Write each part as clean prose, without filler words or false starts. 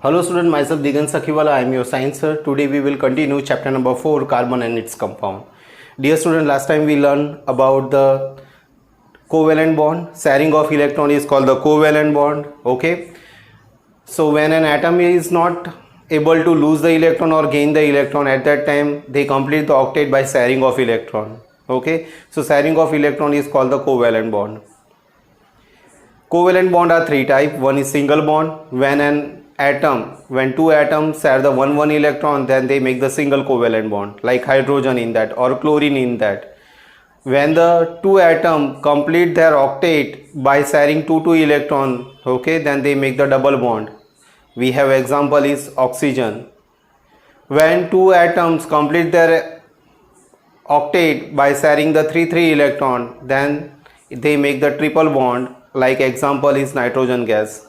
Hello student, myself Digan Sakhiwala, I am your science sir. Today we will continue chapter number 4, carbon and its compound. Dear student, last time we learned about the covalent bond. Sharing of electron is called the covalent bond. Okay. So when an atom is not able to lose the electron or gain the electron, at that time they complete the octet by sharing of electron. Okay. So sharing of electron is called the covalent bond. Covalent bond are three types. One is single bond. When two atoms share the one electron, then they make the single covalent bond, like hydrogen in that or chlorine in that. When the two atoms complete their octet by sharing two electron, okay, then they make the double bond. We have example is oxygen. When two atoms complete their octet by sharing the three electron, then they make the triple bond, like example is nitrogen gas.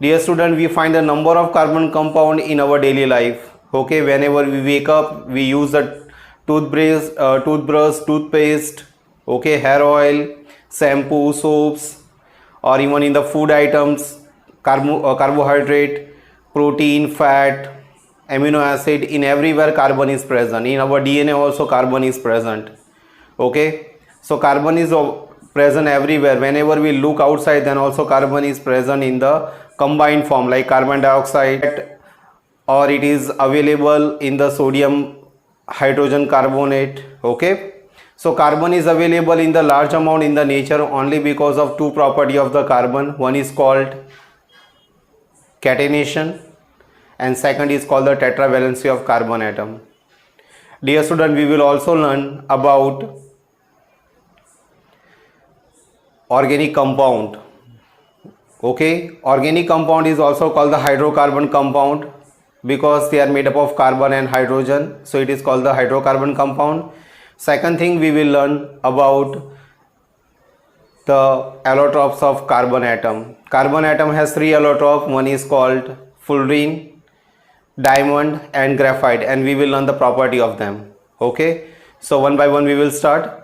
Dear student, we find the number of carbon compound in our daily life. Okay, whenever we wake up, we use the toothbrush, toothpaste, okay, hair oil, shampoo, soaps, or even in the food items, carbohydrate, protein, fat, amino acid. In everywhere carbon is present. In our DNA also carbon is present. Okay, so carbon is present everywhere. Whenever we look outside, then also carbon is present in the combined form, like carbon dioxide, or it is available in the sodium hydrogen carbonate. Okay, so carbon is available in the large amount in the nature only because of two property of the carbon. One is called catenation and second is called the tetravalency of carbon atom. Dear student, we will also learn about organic compound. Okay, organic compound is also called the hydrocarbon compound because they are made up of carbon and hydrogen, so it is called the hydrocarbon compound. Second thing, we will learn about the allotropes of carbon atom. Carbon atom has three allotropes. One is called fullerene, diamond and graphite, and we will learn the property of them. Okay, so one by one we will start.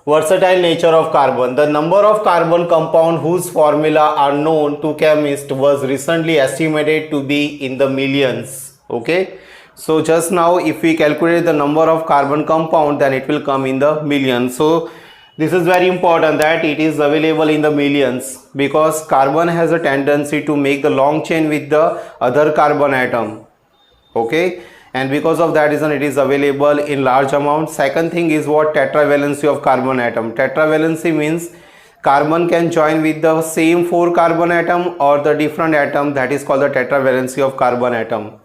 Versatile nature of carbon. The number of carbon compound whose formula are known to chemists was recently estimated to be in the millions. Okay, so just now if we calculate the number of carbon compound, then it will come in the millions. So this is very important that it is available in the millions, because carbon has a tendency to make the long chain with the other carbon atom. Okay, and because of that reason it is available in large amount. Second thing is what? Tetravalency of carbon atom. Tetravalency means carbon can join with the same four carbon atom or the different atom, that is called the tetravalency of carbon atom.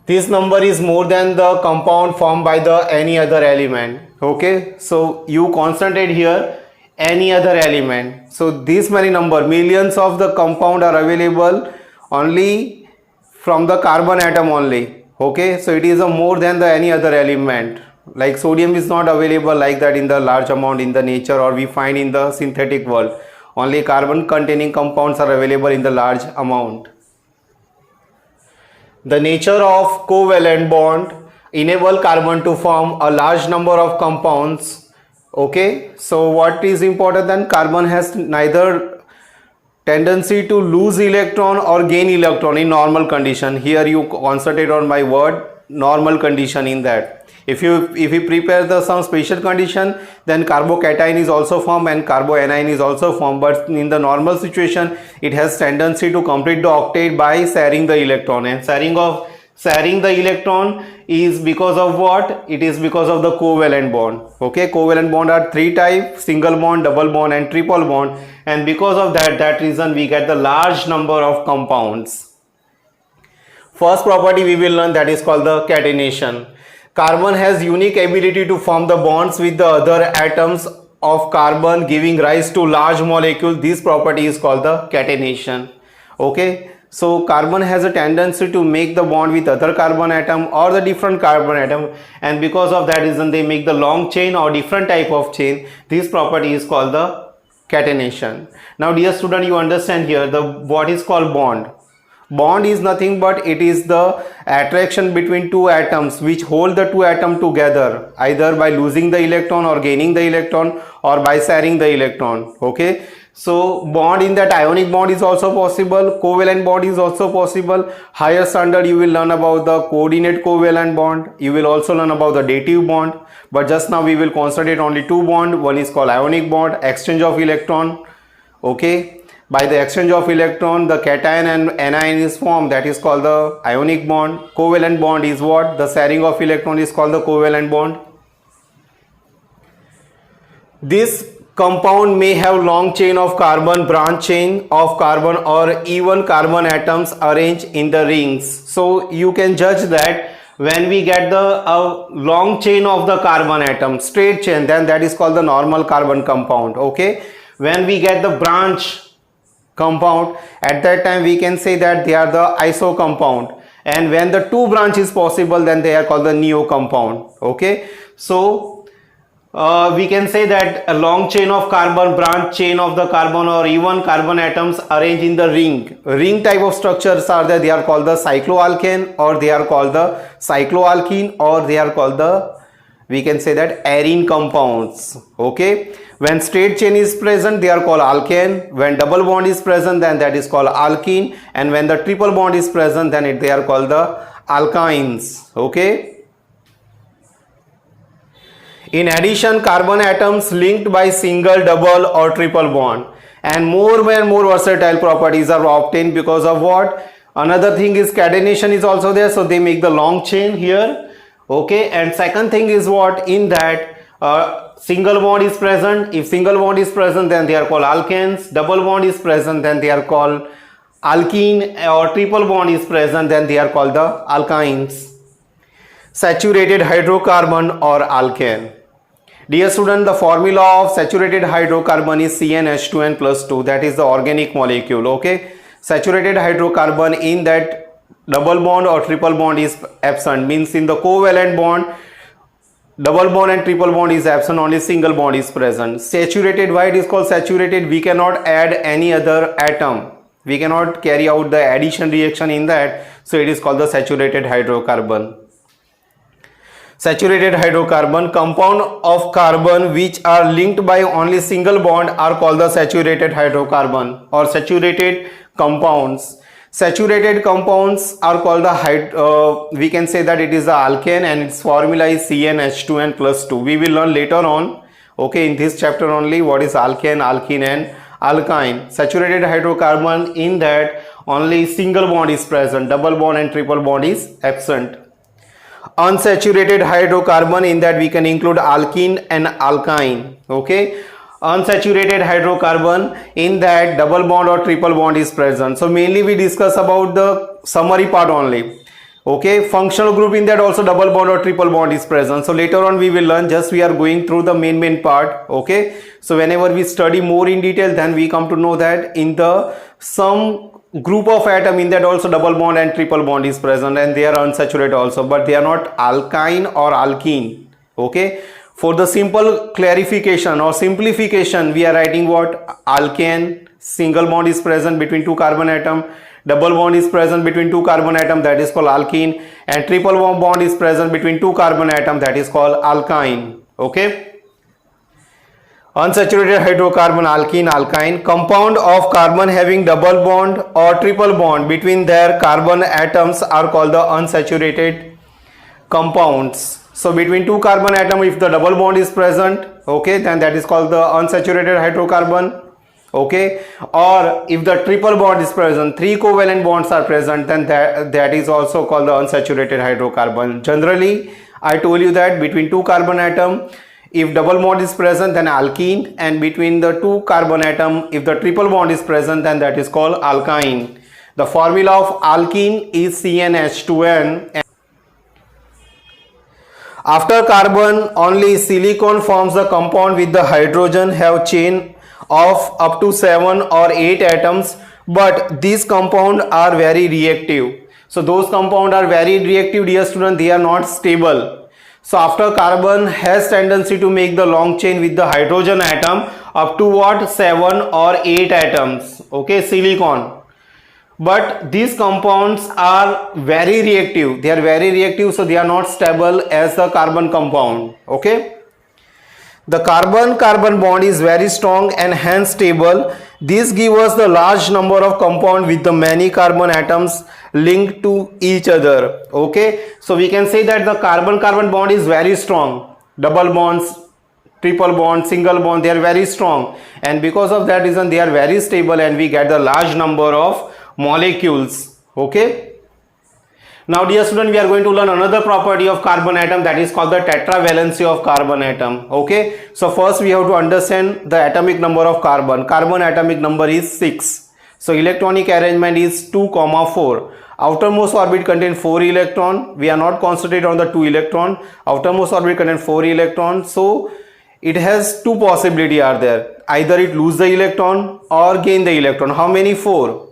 This number is more than the compound formed by the any other element. Okay, so you concentrate here any other element. So this many number, millions of the compound are available only from the carbon atom only. Okay, so it is a more than the any other element. Like sodium is not available like that in the large amount in the nature or we find in the synthetic world. Only carbon containing compounds are available in the large amount. The nature of covalent bond enable carbon to form a large number of compounds. Okay, so what is important then? Carbon has neither tendency to lose electron or gain electron in normal condition. Here you concentrate on my word normal condition. In that if you prepare some special condition, then carbocation is also formed and carboanion is also formed, but in the normal situation it has tendency to complete the octet by sharing the electron, and sharing the electron is because of what? It is because of the covalent bond. Okay, covalent bond are three types: single bond, double bond and triple bond, and because of that reason we get the large number of compounds. First property we will learn, that is called the catenation. Carbon has unique ability to form the bonds with the other atoms of carbon, giving rise to large molecules. This property is called the catenation. Okay, so carbon has a tendency to make the bond with other carbon atom or the different carbon atom, and because of that reason they make the long chain or different type of chain. This property is called the catenation. Now dear student, you understand here the what is called bond. Bond is nothing but it is the attraction between two atoms which hold the two atoms together either by losing the electron or gaining the electron or by sharing the electron. Okay, So bond in that ionic bond is also possible, covalent bond is also possible. Higher standard you will learn about the coordinate covalent bond, you will also learn about the dative bond, but just now we will concentrate only two bond. One is called ionic bond, exchange of electron. Okay, by the exchange of electron the cation and anion is formed, that is called the ionic bond. Covalent bond is what? The sharing of electron is called the covalent bond. This compound may have long chain of carbon, branch chain of carbon, or even carbon atoms arranged in the rings. So you can judge that when we get the long chain of the carbon atom, straight chain, then that is called the normal carbon compound. Okay, when we get the branch compound, at that time we can say that they are the iso compound, and when the two branch is possible, then they are called the neo compound. Okay, so we can say that a long chain of carbon, branch chain of the carbon, or even carbon atoms arranged in the ring type of structures are there. They are called the cycloalkane, or they are called the cycloalkene, or they are called the, we can say that, arene compounds. Okay, when straight chain is present they are called alkane, when double bond is present then that is called alkene, and when the triple bond is present then they are called the alkynes. Okay, in addition, carbon atoms linked by single, double or triple bond, and more versatile properties are obtained because of what? Another thing is catenation is also there, so they make the long chain here. Okay, and second thing is what? In that single bond is present. If single bond is present then they are called alkanes, double bond is present then they are called alkene, or triple bond is present then they are called the alkynes. Saturated hydrocarbon or alkane. Dear student, the formula of saturated hydrocarbon is CnH2n plus 2, that is the organic molecule. Okay, saturated hydrocarbon in that double bond or triple bond is absent, means in the covalent bond double bond and triple bond is absent, only single bond is present. Saturated, why it is called saturated? We cannot add any other atom, we cannot carry out the addition reaction in that, so it is called the saturated hydrocarbon. Saturated hydrocarbon, compound of carbon which are linked by only single bond are called the saturated hydrocarbon or saturated compounds. Saturated compounds are called the we can say that it is the alkane, and its formula is CnH2n plus 2. We will learn later on, okay, in this chapter only, what is alkane, alkene and alkyne. Saturated hydrocarbon, in that only single bond is present, double bond and triple bond is absent. Unsaturated hydrocarbon, in that we can include alkene and alkyne. Okay, unsaturated hydrocarbon, in that double bond or triple bond is present. So mainly we discuss about the summary part only. Okay, functional group, in that also double bond or triple bond is present. So later on we will learn, just we are going through the main part. Okay, so whenever we study more in detail, then we come to know that in the some group of atom, in that also double bond and triple bond is present, and they are unsaturated also, but they are not alkyne or alkene. Okay, for the simple clarification or simplification, we are writing what? Alkane, single bond is present between two carbon atom, double bond is present between two carbon atom, that is called alkene, and triple bond is present between two carbon atom, that is called alkyne. Okay, unsaturated hydrocarbon, alkene, alkyne. Compound of carbon having double bond or triple bond between their carbon atoms are called the unsaturated compounds. So between two carbon atom, if the double bond is present, okay, then that is called the unsaturated hydrocarbon. Okay, or if the triple bond is present, three covalent bonds are present, then that is also called the unsaturated hydrocarbon. Generally, I told you that between two carbon atom, if double bond is present, then alkene, and between the two carbon atom, if the triple bond is present, then that is called alkyne. The formula of alkene is CnH2n. After carbon, only silicon forms the compound with the hydrogen have chain of up to 7 or 8 atoms, but these compounds are very reactive. So those compounds are very reactive, dear student, they are not stable. So after carbon has tendency to make the long chain with the hydrogen atom up to what? 7 or 8 atoms. Okay, silicon. But these compounds are very reactive. They are very reactive, so they are not stable as the carbon compound. Okay. The carbon-carbon bond is very strong and hence stable. This gives us the large number of compound with the many carbon atoms linked to each other. Okay, so we can say that the carbon-carbon bond is very strong. Double bonds, triple bond, single bond, they are very strong, and because of that reason they are very stable and we get the large number of molecules. Okay. Now dear student, we are going to learn another property of carbon atom, that is called the tetravalency of carbon atom. Okay, so first we have to understand the atomic number of carbon. Carbon atomic number is 6. So electronic arrangement is 2, 4. Outermost orbit contains 4 electron. We are not concentrated on the 2 electron. Outermost orbit contains 4 electrons. So it has two possibilities are there. Either it lose the electron or gain the electron. How many? 4.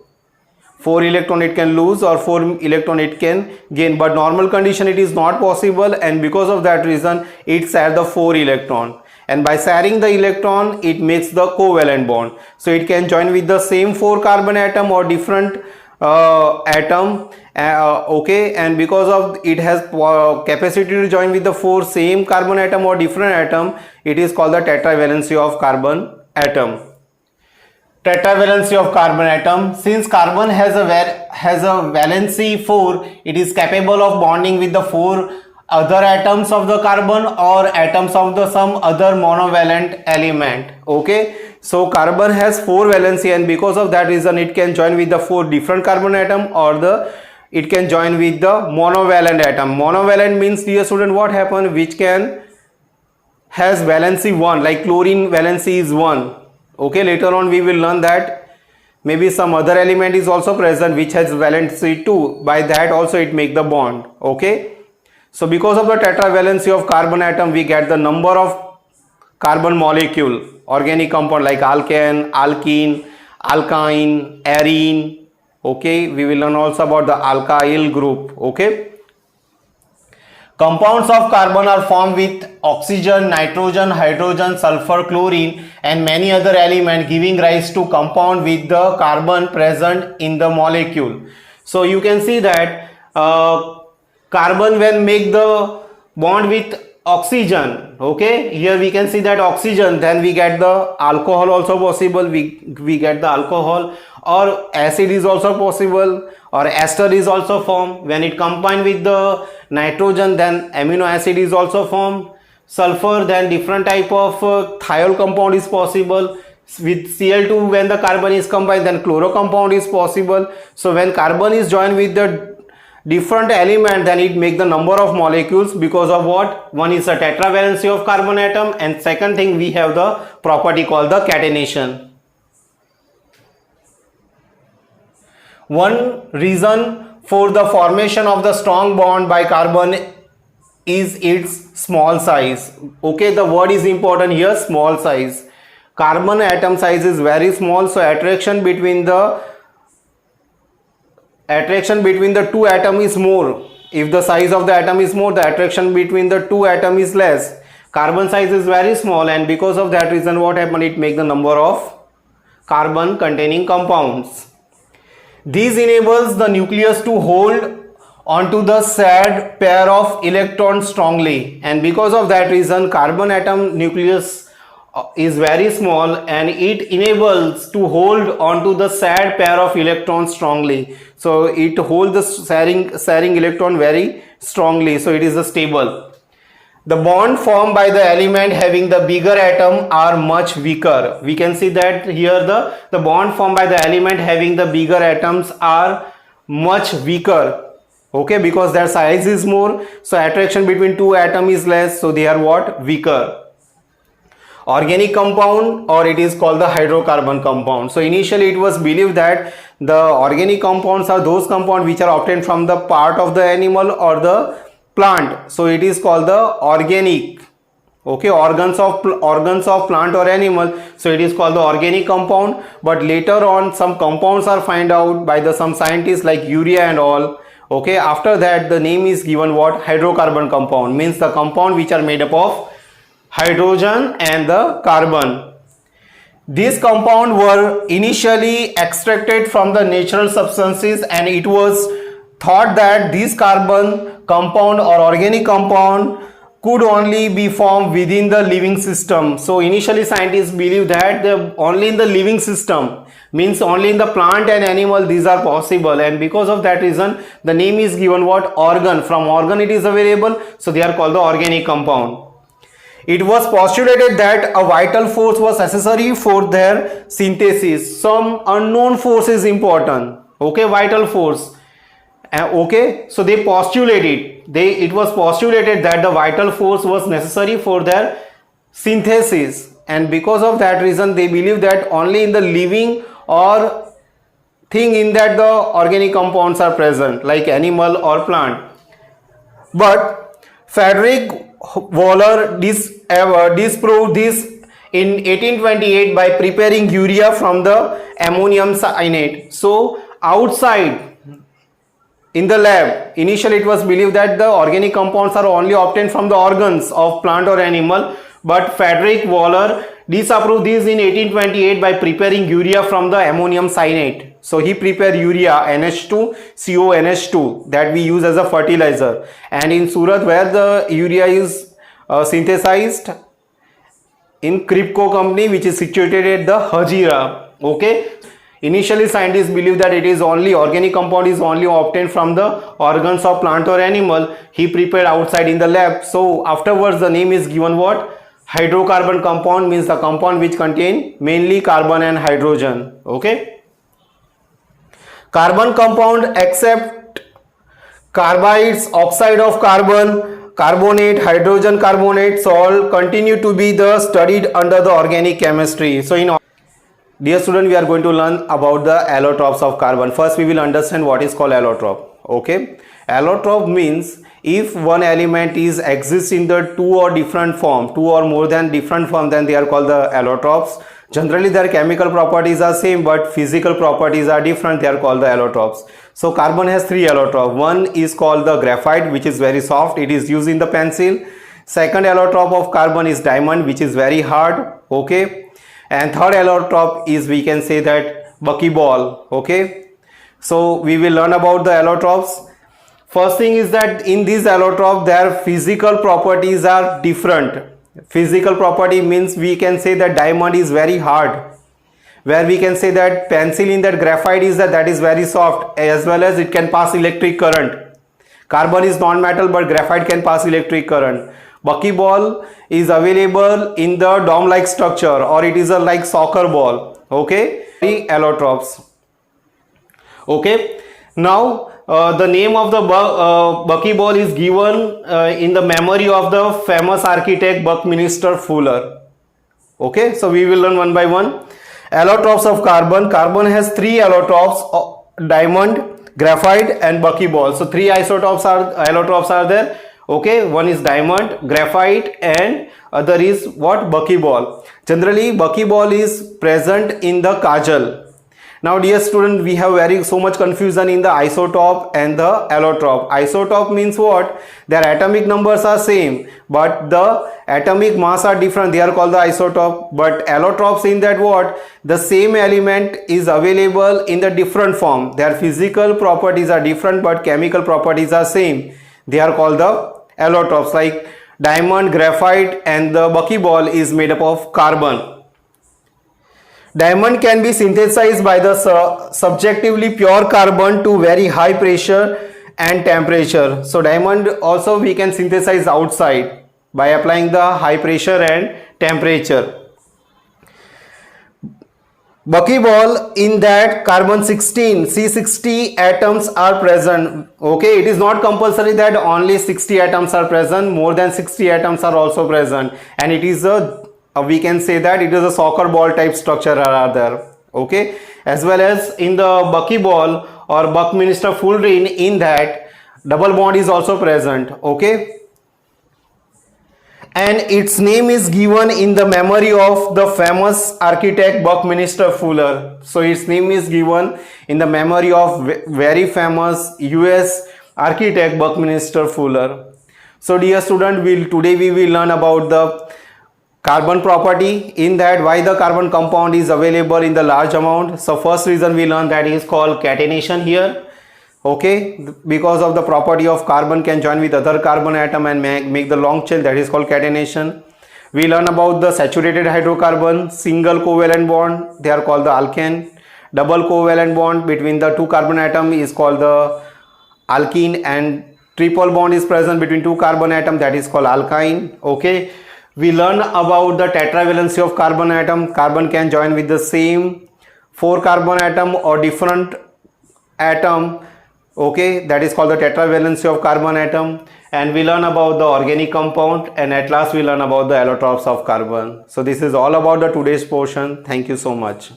4 electron it can lose or 4 electron it can gain, but normal condition it is not possible, and because of that reason it share the 4 electron, and by sharing the electron it makes the covalent bond. So it can join with the same 4 carbon atom or different atom. Okay, and because of it has capacity to join with the 4 same carbon atom or different atom, it is called the tetravalency of carbon atom. Tetravalency of carbon atom. Since carbon has a valency 4, it is capable of bonding with the 4 other atoms of the carbon or atoms of the some other monovalent element. Okay, so carbon has 4 valency, and because of that reason it can join with the 4 different carbon atom or it can join with the monovalent atom. Monovalent means, dear student, what happen, which can has valency 1, like chlorine valency is 1. Okay, later on we will learn that maybe some other element is also present which has valency 2. By that also it make the bond. Okay, so because of the tetravalency of carbon atom we get the number of carbon molecule, organic compound like alkane, alkene, alkyne, arene. Okay, we will learn also about the alkyl group. Okay, compounds of carbon are formed with oxygen, nitrogen, hydrogen, sulfur, chlorine and many other elements, giving rise to compound with the carbon present in the molecule. So you can see that carbon when make the bond with oxygen, okay, here we can see that oxygen, then we get the alcohol also possible, we get the alcohol, or acid is also possible, or ester is also formed. When it combine with the nitrogen, then amino acid is also formed. Sulfur, then different type of thiol compound is possible. With Cl2, when the carbon is combined, then chloro compound is possible. So when carbon is joined with the different element, then it make the number of molecules. Because of what? One is a tetravalency of carbon atom, and second thing we have the property called the catenation. One reason for the formation of the strong bond by carbon is its small size. Okay, the word is important here, small size. Carbon atom size is very small, so attraction between the two atoms is more. If the size of the atom is more, the attraction between the two atoms is less. Carbon size is very small, and because of that reason what happened, it make the number of carbon containing compounds. This enables the nucleus to hold onto the shared pair of electrons strongly, and because of that reason carbon atom nucleus is very small and it enables to hold onto the shared pair of electrons strongly. So it holds the sharing electron very strongly, so it is stable. The bond formed by the element having the bigger atom are much weaker. We can see that here the bond formed by the element having the bigger atoms are much weaker. Okay, because their size is more, so attraction between two atoms is less, so they are what? Weaker. Organic compound, or it is called the hydrocarbon compound. So initially it was believed that the organic compounds are those compounds which are obtained from the part of the animal or the plant, so it is called the organic. Okay, organs of plant or animal, so it is called the organic compound. But later on some compounds are found out by some scientists like urea and all. Okay, after that the name is given what? Hydrocarbon compound, means the compound which are made up of hydrogen and the carbon. These compounds were initially extracted from the natural substances, and it was thought that this carbon compound or organic compound could only be formed within the living system. So initially scientists believe that only in the living system, means only in the plant and animal these are possible, and because of that reason the name is given what? Organ. From organ it is available, so they are called the organic compound. It was postulated that a vital force was necessary for their synthesis. Some unknown force is important. Okay, vital force. Okay, so they postulated, it was postulated that the vital force was necessary for their synthesis, and because of that reason they believe that only in the living or thing in that the organic compounds are present, like animal or plant. But Frederick Waller disproved this in 1828 by preparing urea from the ammonium cyanide. So outside in the lab, initially it was believed that the organic compounds are only obtained from the organs of plant or animal, but Frederick Waller disapproved this in 1828 by preparing urea from the ammonium cyanide. So he prepared urea, NH2, CONH2, that we use as a fertilizer, and in Surat, where the urea is synthesized, in Kripko company, which is situated at the Hazira. Okay, initially scientists believe that it is only organic compound is only obtained from the organs of plant or animal. He prepared outside in the lab. So afterwards the name is given what? Hydrocarbon compound, means the compound which contain mainly carbon and hydrogen. Okay, carbon compound except carbides, oxide of carbon, carbonate, hydrogen carbonate, all continue to be the studied under the organic chemistry. So in dear student, we are going to learn about the allotropes of carbon. First we will understand what is called allotrope. Okay, allotrope means if one element is exists in the two or more than different form, then they are called the allotropes. Generally their chemical properties are same, but physical properties are different, they are called the allotropes. So carbon has three allotropes. One is called the graphite, which is very soft, it is used in the pencil. Second allotrope of carbon is diamond, which is very hard. Okay, and third allotrope is, we can say that, buckyball. Okay, so we will learn about the allotropes. First thing is that in these allotropes their physical properties are different. Physical property means we can say that diamond is very hard, where we can say that pencil in that graphite is that is very soft, as well as it can pass electric current. Carbon is non-metal, but graphite can pass electric current. Buckyball is available in the dome-like structure, or it is a like soccer ball. Okay, allotropes. Okay, now the name of the buckyball is given in the memory of the famous architect Buckminster Fuller. Okay, so we will learn one by one. Allotropes of carbon. Carbon has three allotropes: diamond, graphite and buckyball. So three allotropes are there. Okay, one is diamond, graphite, and other is what? Buckyball. Generally buckyball is present in the kajal. Now dear student, we have so much confusion in the isotope and the allotrope. Isotope means what? Their atomic numbers are same, but the atomic mass are different, they are called the isotope. But allotropes in that what? The same element is available in the different form. Their physical properties are different, but chemical properties are same. They are called the allotropes. Like diamond, graphite and the buckyball is made up of carbon. Diamond can be synthesized by the subjectively pure carbon to very high pressure and temperature. So diamond also we can synthesize outside by applying the high pressure and temperature. Buckyball, in that carbon 16 C60 atoms are present. Okay, it is not compulsory that only 60 atoms are present, more than 60 atoms are also present, and it is we can say that it is a soccer ball type structure are there. Okay, as well as in the buckyball or Buckminster Fullerene, in that double bond is also present. Okay, and its name is given in the memory of the famous architect Buckminster Fuller. So its name is given in the memory of very famous US architect Buckminster Fuller. So dear student, today we will learn about the carbon property, in that why the carbon compound is available in the large amount. So first reason we learn that is called catenation here. Okay, because of the property of carbon can join with other carbon atom and make the long chain, that is called catenation. We learn about the saturated hydrocarbon, single covalent bond, they are called the alkane. Double covalent bond between the two carbon atom is called the alkene, and triple bond is present between two carbon atom, that is called alkyne. Okay, we learn about the tetravalency of carbon atom. Carbon can join with the same 4 carbon atom or different atom. Okay, that is called the tetravalency of carbon atom. And we learn about the organic compound, and at last we learn about the allotropes of carbon. So this is all about the today's portion. Thank you so much.